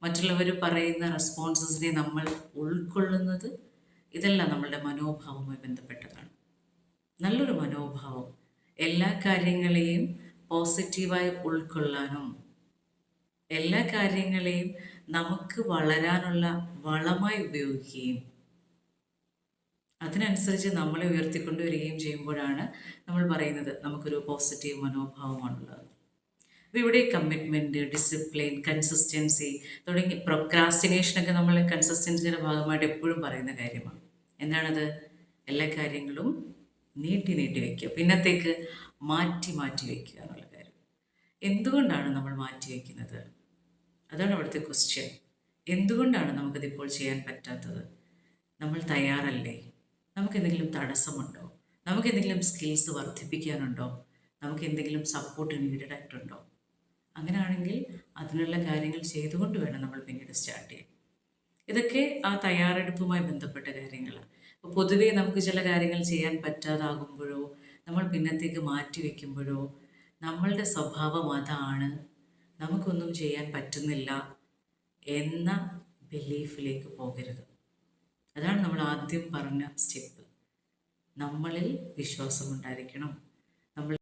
മറ്റുള്ളവർ പറയുന്ന റെസ്പോൺസസിനെ നമ്മൾ ഉൾക്കൊള്ളുന്നത്, ഇതെല്ലാം നമ്മളുടെ മനോഭാവവുമായി ബന്ധപ്പെട്ടതാണ്. നല്ലൊരു മനോഭാവം എല്ലാ കാര്യങ്ങളെയും പോസിറ്റീവായി ഉൾക്കൊള്ളാനും എല്ലാ കാര്യങ്ങളെയും നമുക്ക് വളരാനുള്ള വളമായി ഉപയോഗിക്കുകയും അതിനനുസരിച്ച് നമ്മളെ ഉയർത്തിക്കൊണ്ടുവരികയും ചെയ്യുമ്പോഴാണ് നമ്മൾ പറയുന്നത് നമുക്കൊരു പോസിറ്റീവ് മനോഭാവമാണുള്ളത്. അപ്പോൾ ഇവിടെ കമ്മിറ്റ്മെൻറ്റ്, ഡിസിപ്ലിൻ, കൺസിസ്റ്റൻസി തുടങ്ങി പ്രൊക്രാസ്റ്റിനേഷനൊക്കെ നമ്മൾ കൺസിസ്റ്റൻസിയുടെ ഭാഗമായിട്ട് എപ്പോഴും പറയുന്ന കാര്യമാണ്. എന്താണത്? എല്ലാ കാര്യങ്ങളും നീട്ടി വയ്ക്കുക, പിന്നത്തേക്ക് മാറ്റി വയ്ക്കുക എന്നുള്ള കാര്യം. എന്തുകൊണ്ടാണ് നമ്മൾ മാറ്റി വയ്ക്കുന്നത്? അതാണ് അവിടുത്തെ ക്വസ്റ്റ്യൻ. എന്തുകൊണ്ടാണ് നമുക്കതിപ്പോൾ ചെയ്യാൻ പറ്റാത്തത്? നമ്മൾ തയ്യാറല്ലേ? നമുക്കെന്തെങ്കിലും തടസ്സമുണ്ടോ? നമുക്കെന്തെങ്കിലും സ്കിൽസ് വർദ്ധിപ്പിക്കാനുണ്ടോ? നമുക്കെന്തെങ്കിലും സപ്പോർട്ട് നീഡഡ് ആയിട്ടുണ്ടോ? അങ്ങനെയാണെങ്കിൽ അതിനുള്ള കാര്യങ്ങൾ ചെയ്തുകൊണ്ട് വേണം നമ്മൾ പിന്നീട് സ്റ്റാർട്ട് ചെയ്യാൻ. ഇതൊക്കെ ആ തയ്യാറെടുപ്പുമായി ബന്ധപ്പെട്ട കാര്യങ്ങളാണ്. അപ്പോൾ പൊതുവേ നമുക്ക് ചില കാര്യങ്ങൾ ചെയ്യാൻ പറ്റാതാകുമ്പോഴോ നമ്മൾ പിന്നത്തേക്ക് മാറ്റി വയ്ക്കുമ്പോഴോ നമ്മളുടെ സ്വഭാവം അതാണ്, നമുക്കൊന്നും ചെയ്യാൻ പറ്റുന്നില്ല എന്ന ബിലീഫിലേക്ക് പോകരുത്. അതാണ് നമ്മൾ ആദ്യം പറഞ്ഞ സ്റ്റെപ്പ്. നമ്മളിൽ വിശ്വാസമുണ്ടായിരിക്കണം. നമ്മൾ